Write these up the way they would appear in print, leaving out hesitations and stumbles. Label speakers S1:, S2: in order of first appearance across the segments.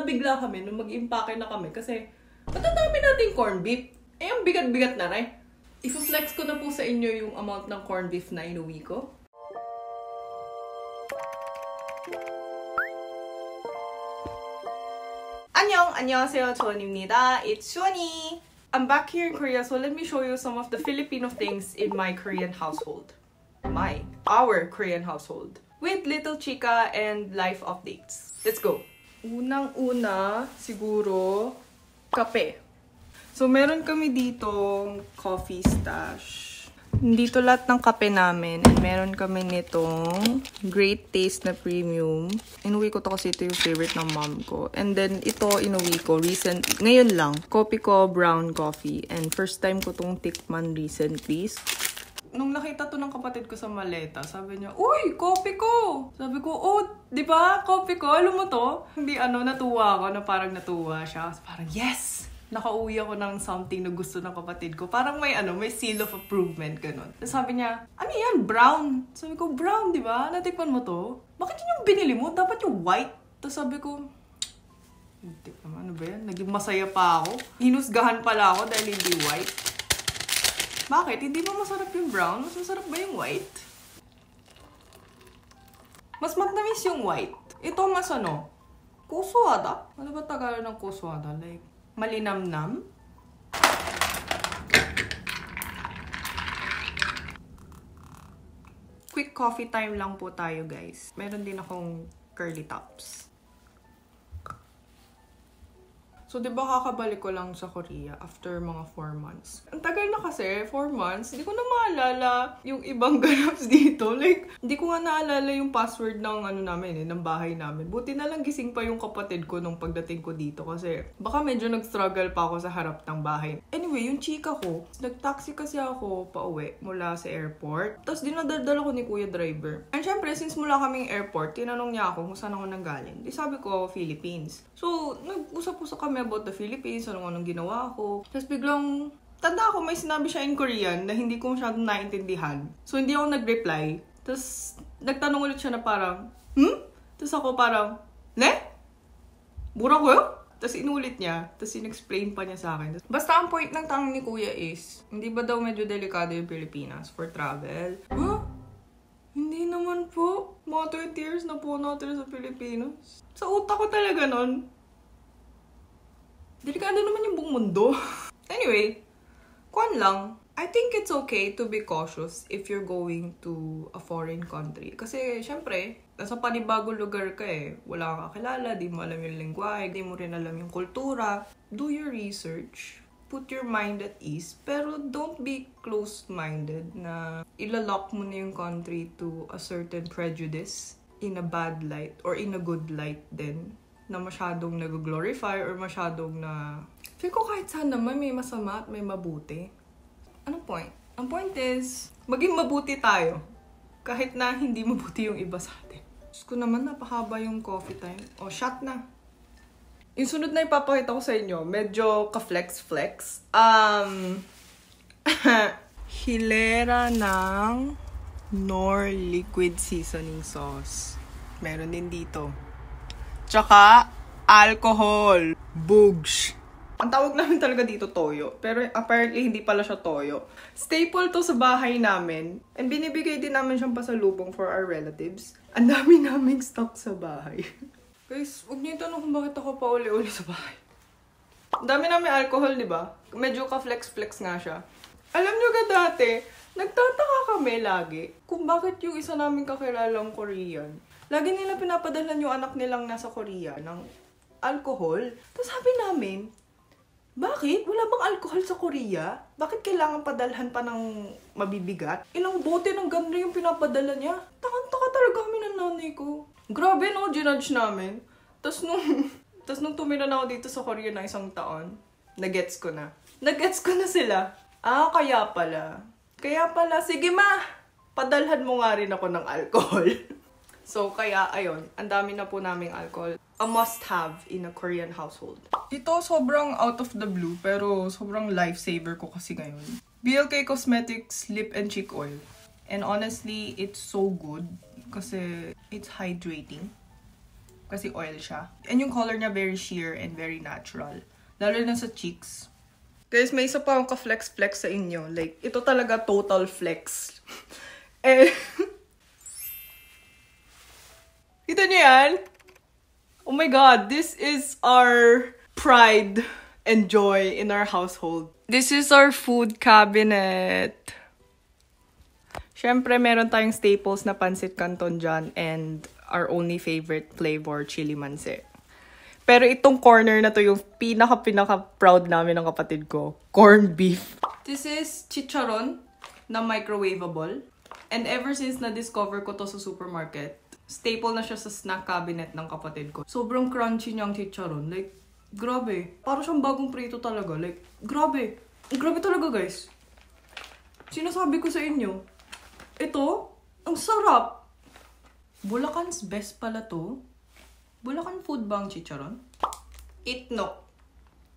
S1: nabigla kami nung mag-impake na kami kasi matadami natin corned beef. Eh, ang bigat-bigat na rin. I-flex ko na po sa inyo yung amount ng corned beef na inuwi ko. 안녕하세요, 주원입니다. It's Shoni. I'm back here in Korea, so let me show you some of the Filipino things in my Korean household. Our Korean household. With little chika and life updates. Let's go! Unang-una, siguro, kape. So, meron kami ditong coffee stash. Dito lahat ng kape namin. And meron kami nitong Great Taste na premium. Inuwi ko to kasi ito yung favorite ng mom ko. And then, ito inuwi ko ngayon lang. Kopiko brown coffee. And first time ko tong tikman recently. Nung nakita to ng kapatid ko sa maleta, sabi niya, "Uy, kopi ko!" Sabi ko, "Oh, di ba? Kopi ko, alam mo to?" Hindi natuwa ako na parang natuwa siya. Parang, yes! Nakauwi ako ng something na gusto ng kapatid ko. Parang may seal of improvement, ganun. Tapos sabi niya, "Ano yan? Brown." Sabi ko, "Brown, di ba? Natikman mo to? Bakit yun yung binili mo? Dapat yung white." Tapos sabi ko, hindi naman, ano ba yan? Naging masaya pa ako. Hinusgahan pala ako dahil hindi white. Bakit? Hindi ba masarap yung brown? Mas masarap ba yung white? Mas matamis yung white. Ito mas kusuada? Ano ba Tagalog ng kusuada? Like, malinamnam? Quick coffee time lang po tayo, guys. Meron din akong curly tops. So, diba kakabalik ko lang sa Korea after mga 4 months. Ang tagal na kasi, 4 months, hindi ko na maalala yung ibang ganaps dito. Like, hindi ko nga naalala yung password ng ng bahay namin. Buti na lang gising pa yung kapatid ko nung pagdating ko dito kasi baka medyo nag-struggle pa ako sa harap ng bahay. Anyway, yung chika ko, nag-taxi kasi ako pauwi mula sa airport. Tapos dinadaldal ako ni Kuya Driver. And syempre, since mula kaming airport, tinanong niya ako kung saan ako nanggaling. Di sabi ko, Philippines. So, nag-usap-usap kami about the Philippines, anong ginawa ko. Tapos biglang, tanda ako, may sinabi siya in Korean na hindi ko masyadong naintindihan. So, hindi ako nag-reply. Tapos, nagtanong ulit siya na parang, Tapos ako parang, "Ne? Mura ko yun?" Tapos inulit niya. Tapos in-explain pa niya sa akin. Basta ang point ng tanong ni Kuya is, hindi ba daw medyo delikado yung Pilipinas for travel? Huh? Hindi naman po. Mga 20 years na po natin sa Pilipinas. Sa utak ko talaga nun, delikado naman yung buong mundo. Anyway, kuwan lang. I think it's okay to be cautious if you're going to a foreign country. Kasi, syempre, nasa panibagong lugar ka eh. Wala kang kakilala, di mo alam yung lengguwahe, di mo rin alam yung kultura. Do your research. Put your mind at ease. Pero don't be closed-minded na ilalock mo na yung country to a certain prejudice in a bad light or in a good light din. Na masyadong nag-glorify or masyadong na... Feel ko kahit saan naman may masama at may mabuti. Anong point? Ang point is, maging mabuti tayo. Kahit na hindi mabuti yung iba sa atin. Diyos ko naman, napahaba yung coffee time. O, shot na. Yung sunod na ipapakita ko sa inyo, medyo ka-flex-flex. Hilera ng Knorr Liquid Seasoning Sauce. Meron din dito. Tsaka, alcohol. Boogs. Ang tawag namin talaga dito toyo. Pero apparently, hindi pala siya toyo. Staple to sa bahay namin. And binibigay din namin siyang pasalubong for our relatives. Ang dami naming stock sa bahay. Guys, huwag niyo itanong kung bakit ako pa uli-uli sa bahay. Ang dami namin alcohol, di ba? Medyo ka-flex-flex nga siya. Alam niyo ka dati, nagtataka kami lagi kung bakit yung isa naming kakilalang Korean. Lagi nila pinapadalhan yung anak nilang nasa Korea ng alcohol. Tapos sabi namin, bakit? Wala bang alcohol sa Korea? Bakit kailangan padalhan pa ng mabibigat? Ilang bote ng ganda yung pinapadala niya? Takang-taka talaga kami ng nanay ko. Grabe no, ginudge namin. Tapos nung tumira na ako dito sa Korea na 1 taon, nagets ko na. Nagets ko na sila. Ah, kaya pala. Kaya pala, sige ma, padalhan mo nga rin ako ng alcohol. So, kaya, ayun, ang dami na po naming alcohol. A must-have in a Korean household. Ito, sobrang out of the blue, pero sobrang lifesaver ko kasi ngayon. BLK Cosmetics Lip and Cheek Oil. And honestly, it's so good kasi it's hydrating. Kasi oil siya. And yung color niya very sheer and very natural. Lalo na sa cheeks. Guys, may isa pa akong ka-flex-flex sa inyo. Like, ito talaga total flex. Eh, kita niyo yan? Oh my God, this is our pride and joy in our household. This is our food cabinet. Siyempre, meron tayong staples na pancit canton dyan and our only favorite flavor, chili manse. Pero itong corner na to yung pinaka-proud namin ng kapatid ko. Corned beef. This is chicharon na microwavable. And ever since na-discover ko to sa supermarket, staple na siya sa snack cabinet ng kapatid ko. Sobrang crunchy niyang chicharon. Like, grabe. Para siyang bagong prito talaga. Like, grabe. Grabe talaga, guys. Sinasabi ko sa inyo, ito, ang sarap. Bulacan's best pala to. Bulacan food bang chicharon? Itnok.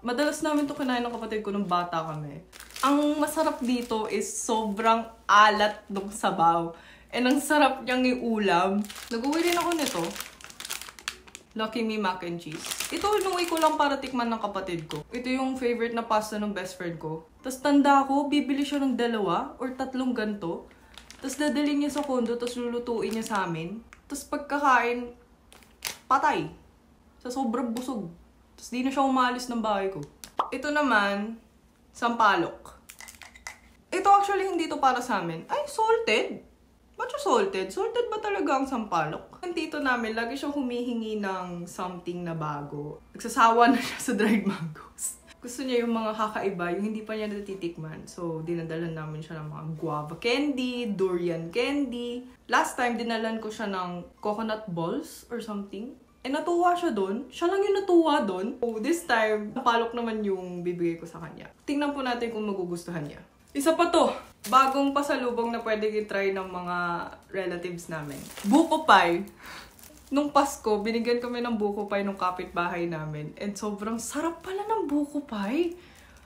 S1: Madalas namin to kinain ng kapatid ko nung bata kami. Ang masarap dito is sobrang alat ng sabaw. And ang sarap niyang iulam. Nag-uwi rin ako nito. Lucky Me Mac and Cheese. Ito, inuwi ko lang para tikman ng kapatid ko. Ito yung favorite na pasta ng best friend ko. Tapos tanda ko, bibili siya ng 2 or 3 ganito. Tapos dadalhin niya sa kondo, tapos lulutuin niya sa amin. Tapos pagkakain, patay. Sa sobrang busog. Tapos di na siya umalis ng bahay ko. Ito naman, sampalok. Ito actually hindi to para sa amin. Ay, salted. Ba't siya salted? Salted ba talaga ang sampalok? Ang tito namin, lagi siya humihingi ng something na bago. Nagsasawa na siya sa dried mangoes. Gusto niya yung mga kakaiba, yung hindi pa niya natitikman. So, dinadalan namin siya ng mga guava candy, durian candy. Last time, dinalan ko siya ng coconut balls or something. Eh, natuwa siya doon. Siya lang yung natuwa doon. So, this time, napalok naman yung bibigay ko sa kanya. Tingnan po natin kung magugustuhan niya. Isa pa to. Bagong pasalubong na pwede i-try ng mga relatives namin. Buko pie. Nung Pasko, binigyan kami ng buko pie nung kapitbahay namin. And sobrang sarap pala ng buko pie.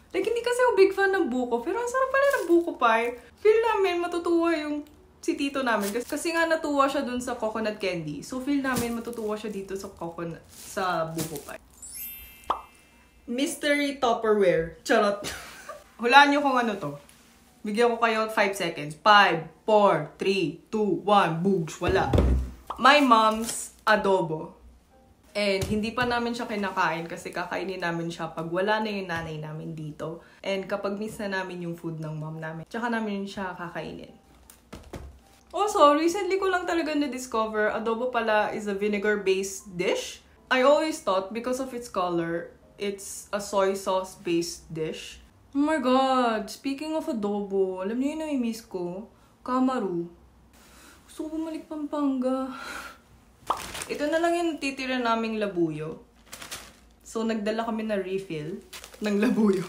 S1: Like, hindi kasi ako big fan ng buko, pero ang sarap pala ng buko pie. Feel namin matutuwa yung si tito namin. Kasi nga natuwa siya dun sa coconut candy. So, feel namin matutuwa siya dito sa buko pie. Mystery Tupperware. Charot. Hulaan nyo kung ano to. Bigyan ko kayo 5 seconds. 5, 4, 3, 2, 1, boogs. Wala. My mom's adobo. And hindi pa namin siya kinakain kasi kakainin namin siya pag wala na yung nanay namin dito. And kapag miss na namin yung food ng mom namin, tsaka namin siya kakainin. Also, recently ko lang talaga na-discover, adobo pala is a vinegar-based dish. I always thought because of its color, it's a soy sauce-based dish. Oh my God! Speaking of adobo, alam niyo yung nami-miss ko? Kamaru. Gusto ko bumalik Pampanga. Ito na lang yung titira naming labuyo. So, nagdala kami na refill ng labuyo.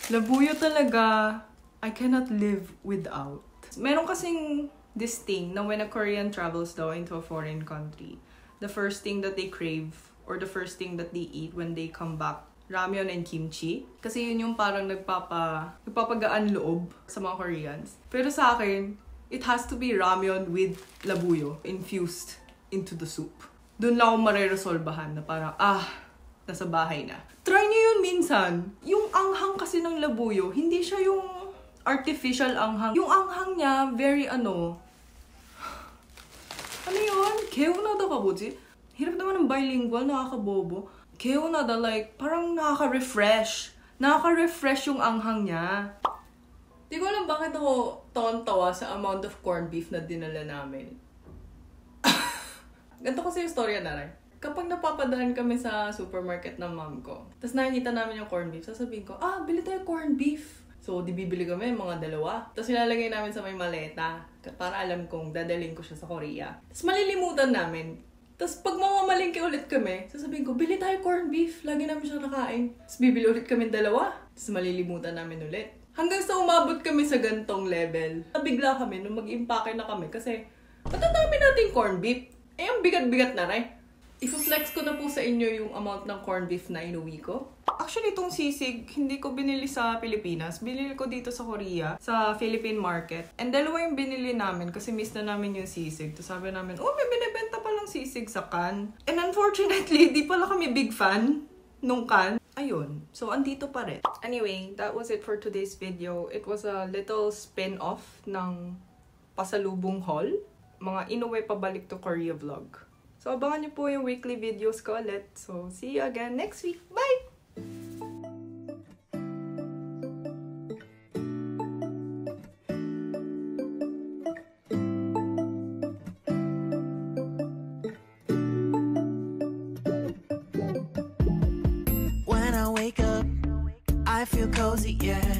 S1: Labuyo talaga, I cannot live without. Meron kasing this thing na when a Korean travels daw into a foreign country, the first thing that they crave or the first thing that they eat when they come back, ramyeon and kimchi. Kasi yun yung parang nagpapagaan loob sa mga Koreans. Pero sa akin, it has to be ramyeon with labuyo infused into the soup. Doon lang ako mareresolbahan na parang, nasa bahay na. Try niyo yun minsan. Yung anghang kasi ng labuyo, hindi siya yung artificial anghang. Yung anghang niya, very ano yun? Keonada ka boji? Hirap naman ng bilingual, nakakabobo. Keonada, like, parang nakaka-refresh. Nakaka-refresh yung anghang niya. Di ko alam bakit ako tawa sa amount of corned beef na dinala namin. Ganito kasi yung storya na rin. Kapag napapadaan kami sa supermarket ng mom ko, tapos nakikita namin yung corned beef, sasabihin ko, bili tayo corned beef. So, di bibili kami mga 2. Tapos nilalagay namin sa may maleta para alam kong dadalhin ko siya sa Korea. Tapos malilimutan namin. Tapos pag mamamalingki ulit kami, sasabihin ko, bili tayo corned beef. Lagi namin siya nakain. Tapos bibili ulit kami 2. Tapos malilimutan namin ulit. Hanggang sa umabot kami sa gantong level. Nabigla kami nung mag-impake na kami kasi matadami natin corned beef. Eh, ang bigat-bigat na rin. I-flex ko na po sa inyo yung amount ng corned beef na inuwi ko. Actually, itong sisig, hindi ko binili sa Pilipinas. Binili ko dito sa Korea, sa Philippine market. And 2 yung binili namin kasi miss na namin yung sisig. Tapos sabi namin, may binibenta pala walang sisig sa can. And unfortunately, di pala kami big fan nung can. Ayun. So, andito pa rin. Anyway, that was it for today's video. It was a little spin-off ng pasalubong haul. Mga inuwi pabalik to Korea vlog. So, abangan niyo po yung weekly videos ko ulit. So, see you again next week. Bye!
S2: When I wake up, I feel cozy, yeah.